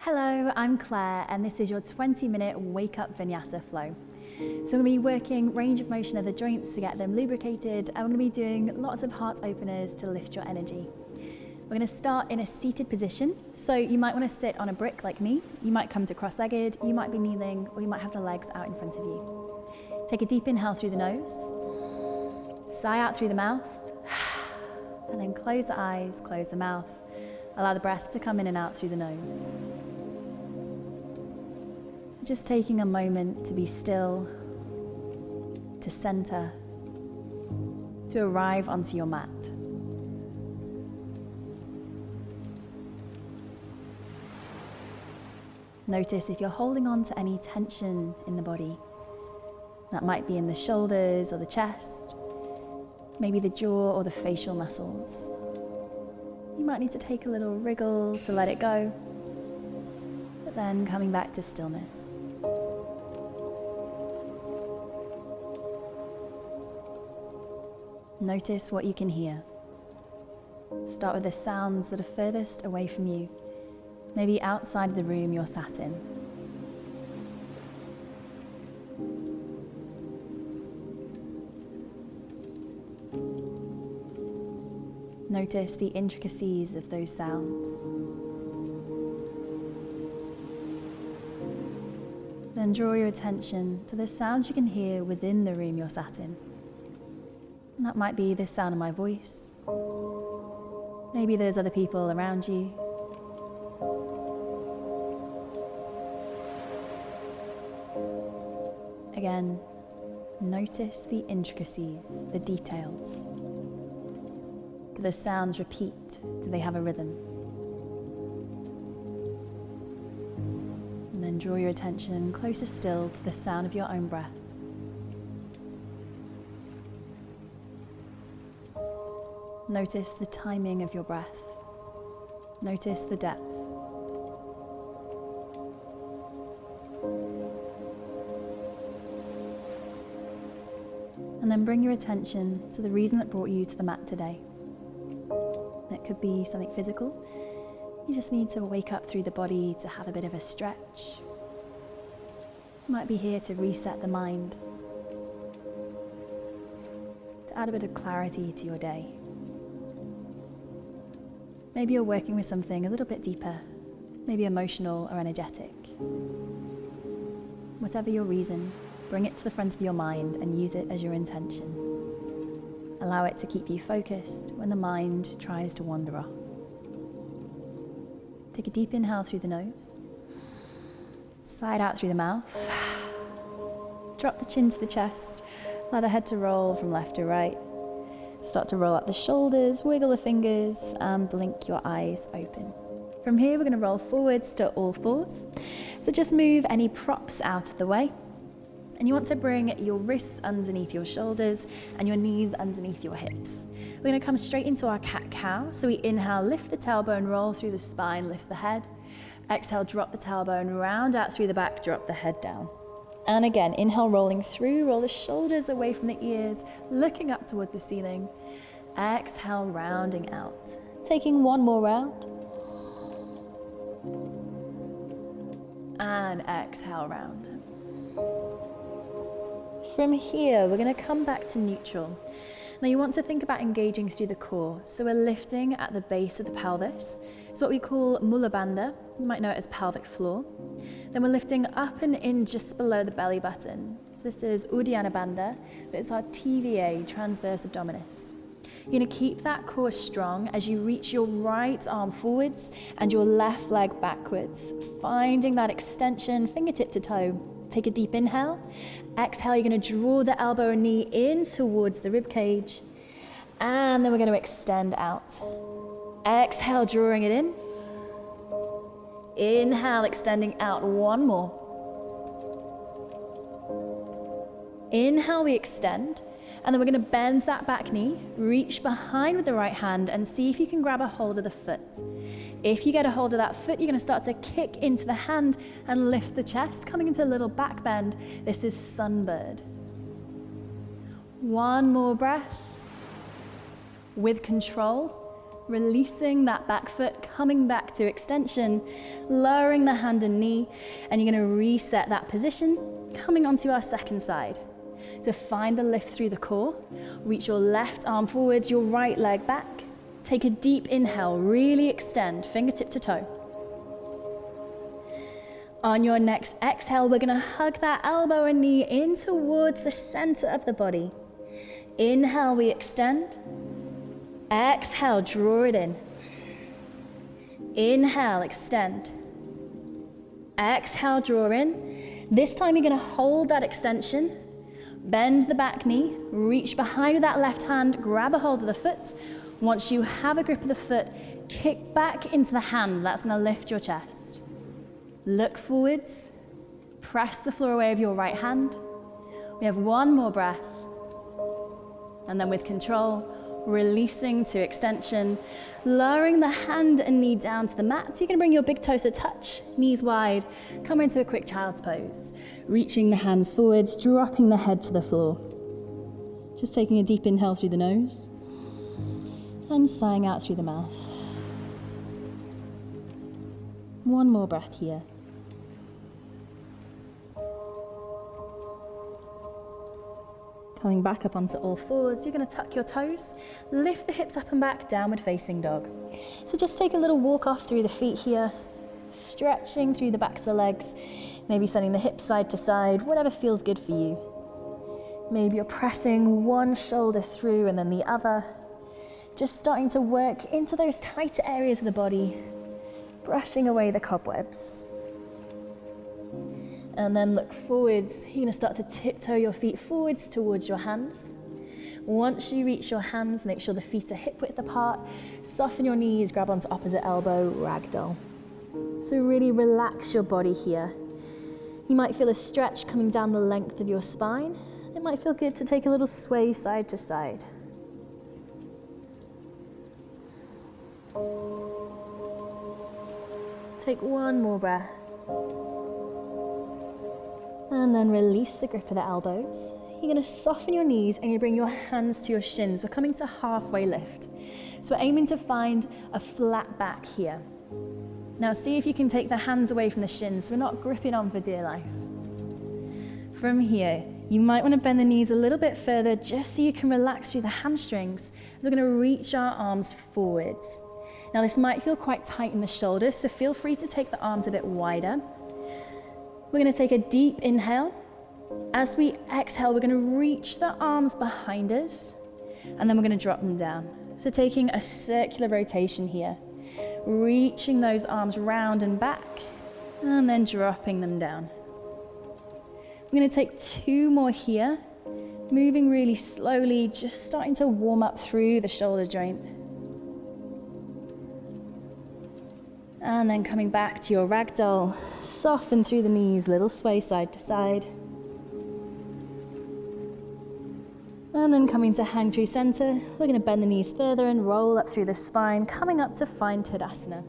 Hello, I'm Claire, and this is your 20-minute wake-up Vinyasa flow. So I'm going to be working range of motion of the joints to get them lubricated, and we're going to be doing lots of heart openers to lift your energy. We're going to start in a seated position, so you might want to sit on a brick like me, you might come to cross-legged, you might be kneeling, or you might have the legs out in front of you. Take a deep inhale through the nose, sigh out through the mouth, and then close the eyes, close the mouth. Allow the breath to come in and out through the nose. Just taking a moment to be still, to center, to arrive onto your mat. Notice if you're holding on to any tension in the body. That might be in the shoulders or the chest, maybe the jaw or the facial muscles. You might need to take a little wriggle to let it go, but then coming back to stillness. Notice what you can hear. Start with the sounds that are furthest away from you, maybe outside of the room you're sat in. Notice the intricacies of those sounds. Then draw your attention to the sounds you can hear within the room you're sat in. And that might be the sound of my voice. Maybe there's other people around you. Again, notice the intricacies, the details. Do the sounds repeat? Do they have a rhythm? And then draw your attention closer still to the sound of your own breath. Notice the timing of your breath. Notice the depth. And then bring your attention to the reason that brought you to the mat today. It could be something physical. You just need to wake up through the body to have a bit of a stretch. You might be here to reset the mind, to add a bit of clarity to your day. Maybe you're working with something a little bit deeper, maybe emotional or energetic. Whatever your reason, bring it to the front of your mind and use it as your intention. Allow it to keep you focused when the mind tries to wander off. Take a deep inhale through the nose, sigh out through the mouth. Drop the chin to the chest, allow the head to roll from left to right. Start to roll out the shoulders, wiggle the fingers, and blink your eyes open. From here, we're going to roll forwards to all fours. So just move any props out of the way. And you want to bring your wrists underneath your shoulders and your knees underneath your hips. We're going to come straight into our cat-cow. So we inhale, lift the tailbone, roll through the spine, lift the head. Exhale, drop the tailbone, round out through the back, drop the head down. And again, inhale, rolling through, roll the shoulders away from the ears, looking up towards the ceiling. Exhale, rounding out. Taking one more round. And exhale, round. From here, we're going to come back to neutral. Now you want to think about engaging through the core. So we're lifting at the base of the pelvis. It's what we call Mula Bandha. You might know it as pelvic floor. Then we're lifting up and in just below the belly button. So this is Uddiyana Bandha, but it's our TVA, transverse abdominis. You're going to keep that core strong as you reach your right arm forwards and your left leg backwards, finding that extension fingertip to toe. Take a deep inhale. Exhale, you're going to draw the elbow and knee in towards the rib cage. And then we're going to extend out. Exhale, drawing it in. Inhale, extending out. One more. Inhale, we extend. And then we're going to bend that back knee, reach behind with the right hand and see if you can grab a hold of the foot. If you get a hold of that foot, you're going to start to kick into the hand and lift the chest, coming into a little back bend. This is Sunbird. One more breath. With control, Releasing that back foot, coming back to extension, lowering the hand and knee, and you're gonna reset that position, coming onto our second side. So find the lift through the core, reach your left arm forwards, your right leg back. Take a deep inhale, really extend, fingertip to toe. On your next exhale, we're gonna hug that elbow and knee in towards the center of the body. Inhale, we extend. Exhale, draw it in. Inhale, extend. Exhale, draw in. This time you're gonna hold that extension. Bend the back knee, reach behind with that left hand, grab a hold of the foot. Once you have a grip of the foot, kick back into the hand. That's gonna lift your chest. Look forwards, press the floor away with your right hand. We have one more breath. And then with control, releasing to extension, lowering the hand and knee down to the mat. So you're gonna bring your big toes to touch, knees wide, come into a quick child's pose. Reaching the hands forwards, dropping the head to the floor. Just taking a deep inhale through the nose and sighing out through the mouth. One more breath here. Coming back up onto all fours, you're gonna tuck your toes, lift the hips up and back, downward facing dog. So just take a little walk off through the feet here, stretching through the backs of the legs, maybe sending the hips side to side, whatever feels good for you. Maybe you're pressing one shoulder through and then the other, just starting to work into those tighter areas of the body, brushing away the cobwebs. And then look forwards. You're gonna start to tiptoe your feet forwards towards your hands. Once you reach your hands, make sure the feet are hip width apart. Soften your knees, grab onto opposite elbow, ragdoll. So really relax your body here. You might feel a stretch coming down the length of your spine. It might feel good to take a little sway side to side. Take one more breath. And then release the grip of the elbows. You're gonna soften your knees and you bring your hands to your shins. We're coming to halfway lift. So we're aiming to find a flat back here. Now see if you can take the hands away from the shins. We're not gripping on for dear life. From here, you might wanna bend the knees a little bit further just so you can relax through the hamstrings. So we're gonna reach our arms forwards. Now this might feel quite tight in the shoulders, so feel free to take the arms a bit wider. We're gonna take a deep inhale. As we exhale, we're gonna reach the arms behind us, and then we're gonna drop them down. So taking a circular rotation here, reaching those arms round and back, and then dropping them down. We're gonna take two more here, moving really slowly, just starting to warm up through the shoulder joint. And then coming back to your ragdoll, soften through the knees, little sway side to side. And then coming to hang through center, we're gonna bend the knees further and roll up through the spine, coming up to find Tadasana.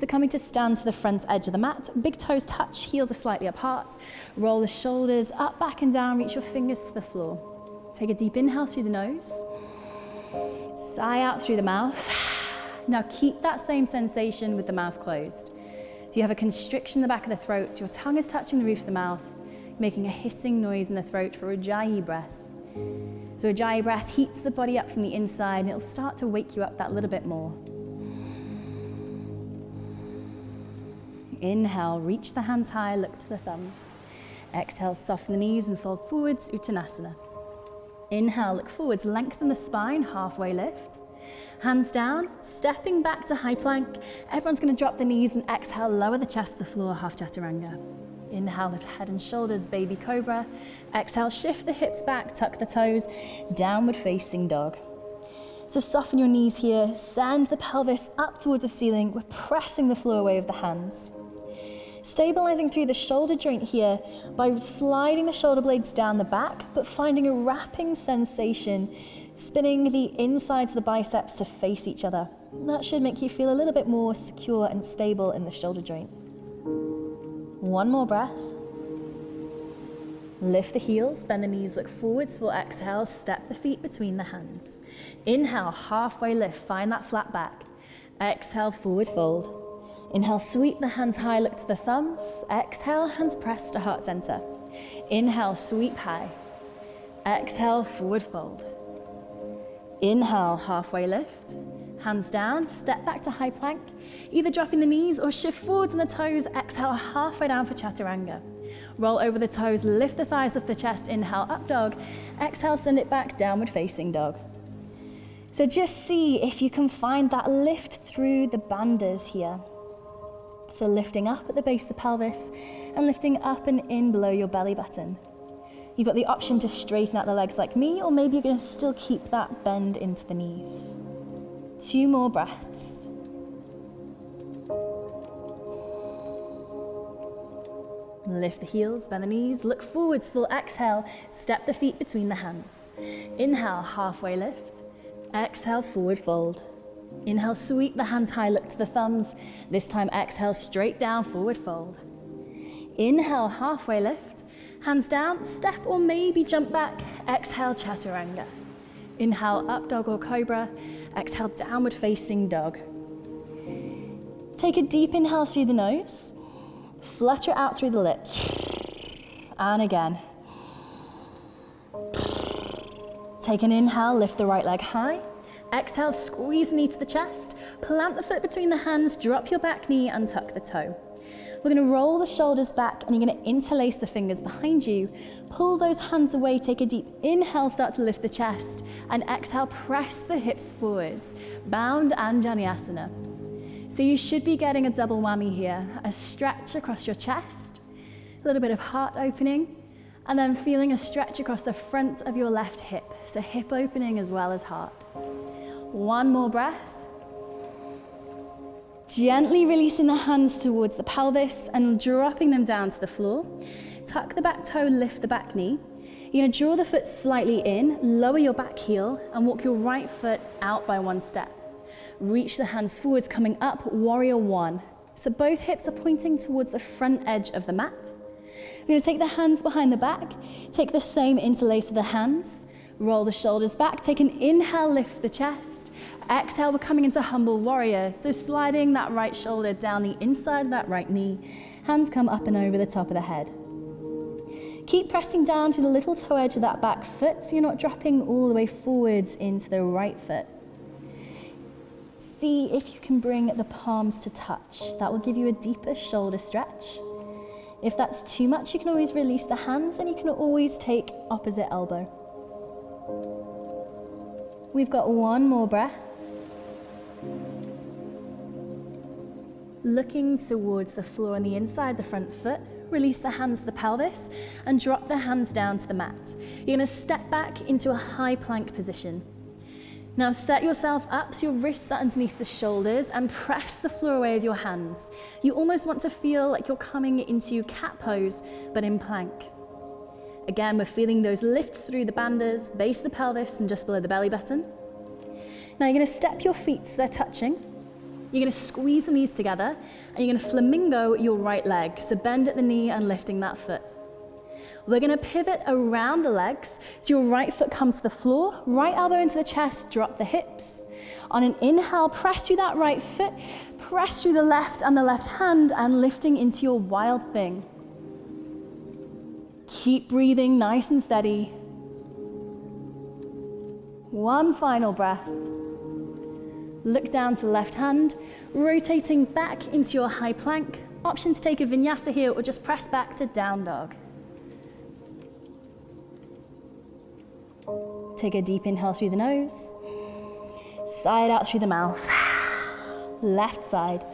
So coming to stand to the front edge of the mat, big toes touch, heels are slightly apart. Roll the shoulders up, back and down, reach your fingers to the floor. Take a deep inhale through the nose, sigh out through the mouth. Now keep that same sensation with the mouth closed. So you have a constriction in the back of the throat, your tongue is touching the roof of the mouth, making a hissing noise in the throat for Ujjayi breath. So Ujjayi breath heats the body up from the inside and it'll start to wake you up that little bit more. Inhale, reach the hands high, look to the thumbs. Exhale, soften the knees and fold forwards, Uttanasana. Inhale, look forwards, lengthen the spine, halfway lift. Hands down, stepping back to high plank. Everyone's gonna drop the knees and exhale, lower the chest to the floor, half chaturanga. Inhale, lift head and shoulders, baby cobra. Exhale, shift the hips back, tuck the toes, downward facing dog. So soften your knees here, send the pelvis up towards the ceiling. We're pressing the floor away with the hands. Stabilizing through the shoulder joint here by sliding the shoulder blades down the back, but finding a wrapping sensation, spinning the insides of the biceps to face each other. That should make you feel a little bit more secure and stable in the shoulder joint. One more breath. Lift the heels, bend the knees, look forwards. We'll exhale, step the feet between the hands. Inhale, halfway lift, find that flat back. Exhale, forward fold. Inhale, sweep the hands high, look to the thumbs. Exhale, hands press to heart center. Inhale, sweep high. Exhale, forward fold. Inhale, halfway lift. Hands down, step back to high plank. Either dropping the knees or shift forwards on the toes. Exhale, halfway down for chaturanga. Roll over the toes, lift the thighs, lift the chest. Inhale, up dog. Exhale, send it back, downward facing dog. So just see if you can find that lift through the bandhas here. So lifting up at the base of the pelvis and lifting up and in below your belly button. You've got the option to straighten out the legs like me, or maybe you're going to still keep that bend into the knees. 2 more breaths. Lift the heels, bend the knees, look forwards, full exhale, step the feet between the hands. Inhale, halfway lift. Exhale, forward fold. Inhale, sweep the hands high, look to the thumbs. This time exhale, straight down, forward fold. Inhale, halfway lift. Hands down, step or maybe jump back. Exhale, chaturanga. Inhale, up dog or cobra. Exhale, downward facing dog. Take a deep inhale through the nose. Flutter out through the lips. And again. Take an inhale, lift the right leg high. Exhale, squeeze the knee to the chest. Plant the foot between the hands, drop your back knee and tuck the toe. We're going to roll the shoulders back and you're going to interlace the fingers behind you. Pull those hands away, take a deep inhale, start to lift the chest. And exhale, press the hips forwards. Bound and Vinyasa. So you should be getting a double whammy here. A stretch across your chest, a little bit of heart opening, and then feeling a stretch across the front of your left hip. So hip opening as well as heart. 1 more breath. Gently releasing the hands towards the pelvis and dropping them down to the floor. Tuck the back toe, lift the back knee. You're going to draw the foot slightly in, lower your back heel, and walk your right foot out by 1 step. Reach the hands forwards, coming up, warrior 1. So both hips are pointing towards the front edge of the mat. We're going to take the hands behind the back, take the same interlace of the hands, roll the shoulders back, take an inhale, lift the chest. Exhale, we're coming into humble warrior. So sliding that right shoulder down the inside of that right knee. Hands come up and over the top of the head. Keep pressing down to the little toe edge of that back foot so you're not dropping all the way forwards into the right foot. See if you can bring the palms to touch. That will give you a deeper shoulder stretch. If that's too much, you can always release the hands and you can always take opposite elbow. We've got 1 more breath. Looking towards the floor on the inside, the front foot, release the hands to the pelvis and drop the hands down to the mat. You're going to step back into a high plank position. Now set yourself up so your wrists are underneath the shoulders and press the floor away with your hands. You almost want to feel like you're coming into cat pose, but in plank. Again, we're feeling those lifts through the bandhas, base of the pelvis and just below the belly button. Now you're going to step your feet so they're touching. You're going to squeeze the knees together and you're going to flamingo your right leg. So bend at the knee and lifting that foot. We're going to pivot around the legs so your right foot comes to the floor, right elbow into the chest, drop the hips. On an inhale, press through that right foot, press through the left and the left hand and lifting into your wild thing. Keep breathing nice and steady. 1 final breath. Look down to the left hand, rotating back into your high plank. Option to take a vinyasa here or just press back to down dog. Take a deep inhale through the nose, side out through the mouth, left side.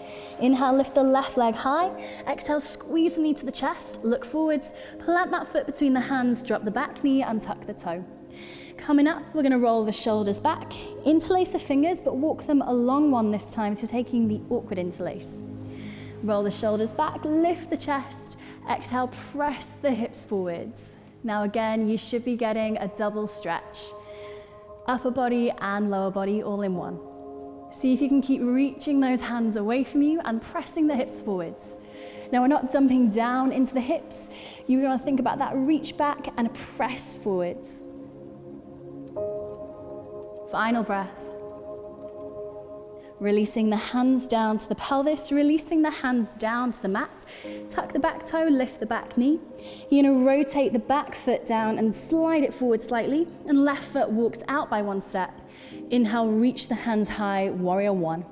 Inhale, lift the left leg high. Exhale, squeeze the knee to the chest, look forwards, plant that foot between the hands, drop the back knee and tuck the toe. Coming up, we're going to roll the shoulders back, interlace the fingers, but walk them along one this time, so taking the awkward interlace. Roll the shoulders back, lift the chest, exhale, press the hips forwards. Now again, you should be getting a double stretch. Upper body and lower body all in one. See if you can keep reaching those hands away from you and pressing the hips forwards. Now we're not dumping down into the hips. You want to think about that reach back and press forwards. Final breath. Releasing the hands down to the pelvis, releasing the hands down to the mat. Tuck the back toe, lift the back knee. You're gonna rotate the back foot down and slide it forward slightly, and left foot walks out by one step. Inhale, reach the hands high, warrior one.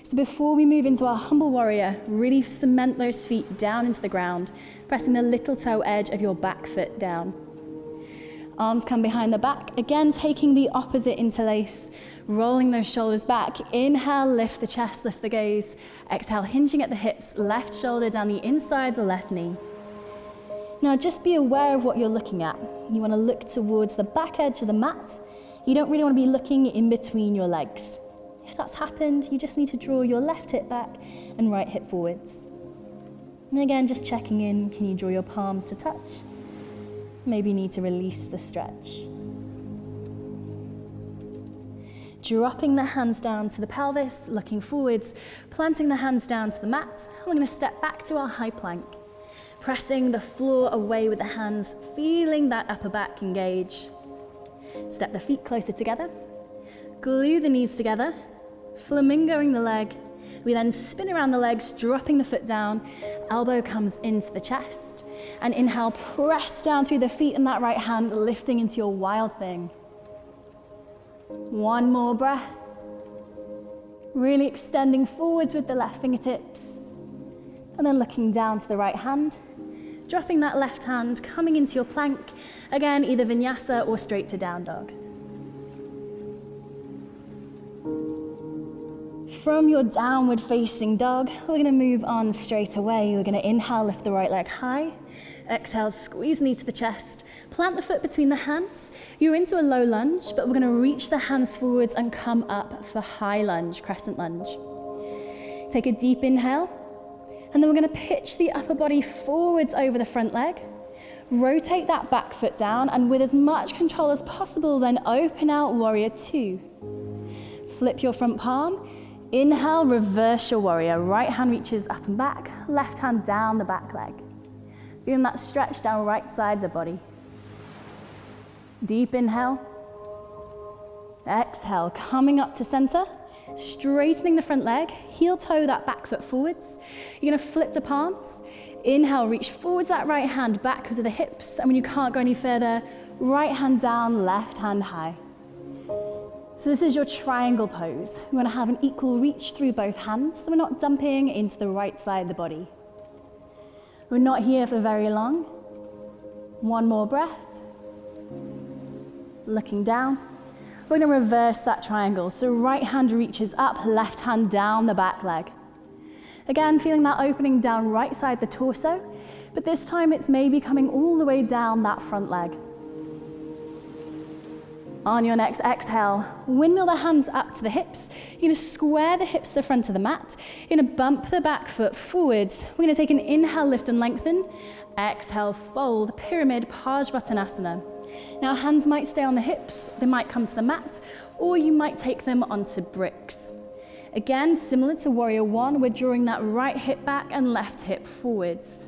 So before we move into our humble warrior, really cement those feet down into the ground, pressing the little toe edge of your back foot down. Arms come behind the back, again taking the opposite interlace, rolling those shoulders back. Inhale, lift the chest, lift the gaze. Exhale, hinging at the hips, left shoulder down the inside the left knee. Now just be aware of what you're looking at. You want to look towards the back edge of the mat. You don't really want to be looking in between your legs. If that's happened, you just need to draw your left hip back and right hip forwards. And again, just checking in, can you draw your palms to touch? Maybe you need to release the stretch. Dropping the hands down to the pelvis, looking forwards, planting the hands down to the mat. We're going to step back to our high plank, pressing the floor away with the hands, feeling that upper back engage. Step the feet closer together, glue the knees together, flamingoing the leg. We then spin around the legs, dropping the foot down, elbow comes into the chest, and inhale, press down through the feet and that right hand, lifting into your wild thing. One more breath. Really extending forwards with the left fingertips, and then looking down to the right hand, dropping that left hand, coming into your plank, again, either Vinyasa or straight to down dog. From your downward facing dog, we're going to move on straight away. We're going to inhale, lift the right leg high. Exhale, squeeze knee to the chest. Plant the foot between the hands. You're into a low lunge, but we're going to reach the hands forwards and come up for high lunge, crescent lunge. Take a deep inhale, and then we're going to pitch the upper body forwards over the front leg. Rotate that back foot down, and with as much control as possible, then open out warrior two. Flip your front palm. Inhale, reverse your warrior. Right hand reaches up and back, left hand down the back leg. Feeling that stretch down right side of the body. Deep inhale. Exhale, coming up to center, straightening the front leg, heel toe that back foot forwards. You're gonna flip the palms. Inhale, reach forwards that right hand back because of the hips, and when you can't go any further, right hand down, left hand high. So this is your triangle pose. We want to have an equal reach through both hands, so we're not dumping into the right side of the body. We're not here for very long. One more breath. Looking down. We're going to reverse that triangle. So right hand reaches up, left hand down the back leg. Again, feeling that opening down right side the torso, but this time it's maybe coming all the way down that front leg. On your next exhale, windmill the hands up to the hips. You're going to square the hips to the front of the mat. You're going to bump the back foot forwards. We're going to take an inhale, lift and lengthen. Exhale, fold, pyramid, Parsvattanasana. Now hands might stay on the hips, they might come to the mat, or you might take them onto bricks. Again, similar to warrior one, we're drawing that right hip back and left hip forwards.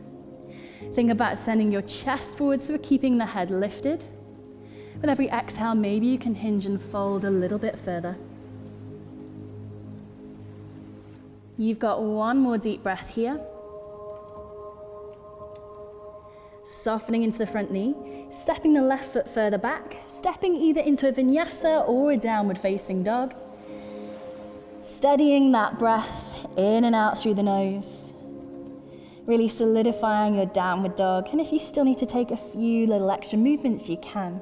Think about sending your chest forward, so we're keeping the head lifted. With every exhale, maybe you can hinge and fold a little bit further. You've got one more deep breath here. Softening into the front knee, stepping the left foot further back, stepping either into a Vinyasa or a downward facing dog. Steadying that breath in and out through the nose. Really solidifying your downward dog. And if you still need to take a few little extra movements, you can.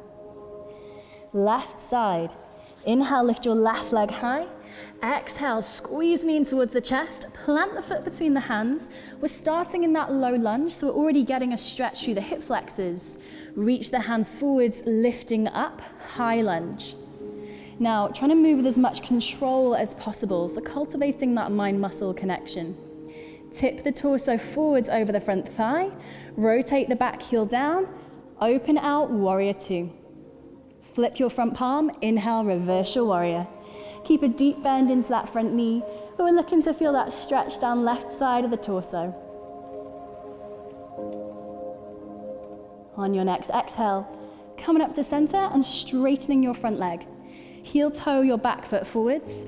Left side. Inhale, lift your left leg high. Exhale, squeeze knee in towards the chest. Plant the foot between the hands. We're starting in that low lunge, so we're already getting a stretch through the hip flexors. Reach the hands forwards, lifting up, high lunge. Now, trying to move with as much control as possible, so cultivating that mind-muscle connection. Tip the torso forwards over the front thigh. Rotate the back heel down. Open out, warrior two. Flip your front palm, inhale, reverse your warrior. Keep a deep bend into that front knee, but we're looking to feel that stretch down left side of the torso. On your next exhale, coming up to center and straightening your front leg. Heel toe your back foot forwards,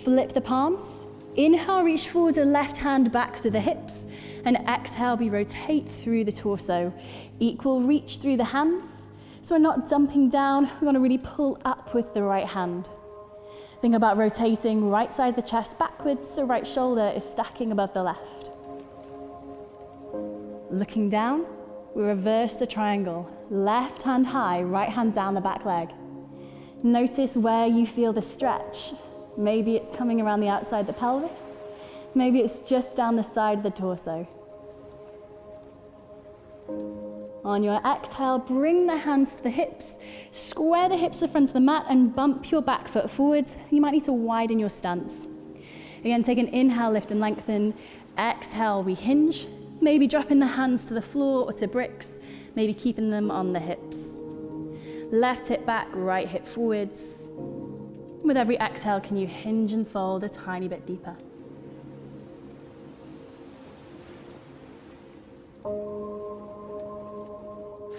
flip the palms. Inhale, reach forward the left hand back to the hips, and exhale, we rotate through the torso. Equal reach through the hands. So we're not dumping down, we want to really pull up with the right hand. Think about rotating right side of the chest backwards, so right shoulder is stacking above the left. Looking down, we reverse the triangle. Left hand high, right hand down the back leg. Notice where you feel the stretch. Maybe it's coming around the outside of the pelvis. Maybe it's just down the side of the torso. On your exhale, bring the hands to the hips, square the hips to the front of the mat and bump your back foot forwards. You might need to widen your stance. Again, take an inhale, lift and lengthen. Exhale, we hinge. Maybe dropping the hands to the floor or to bricks, maybe keeping them on the hips. Left hip back, right hip forwards. With every exhale, can you hinge and fold a tiny bit deeper?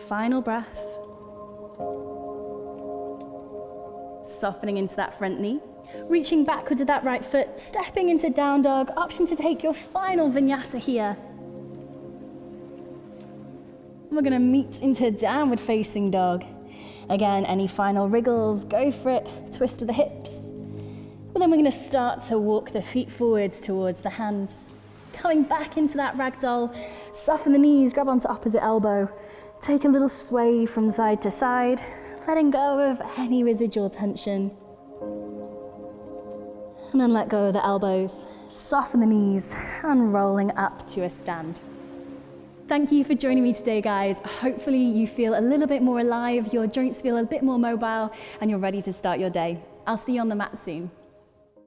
Final breath. Softening into that front knee. Reaching backwards with that right foot, stepping into down dog. Option to take your final vinyasa here. We're gonna meet into downward facing dog. Again, any final wriggles, go for it. Twist to the hips. But then we're gonna start to walk the feet forwards towards the hands. Coming back into that ragdoll, soften the knees, grab onto opposite elbow. Take a little sway from side to side, letting go of any residual tension. And then let go of the elbows, soften the knees, and rolling up to a stand. Thank you for joining me today, guys. Hopefully you feel a little bit more alive, your joints feel a bit more mobile, and you're ready to start your day. I'll see you on the mat soon.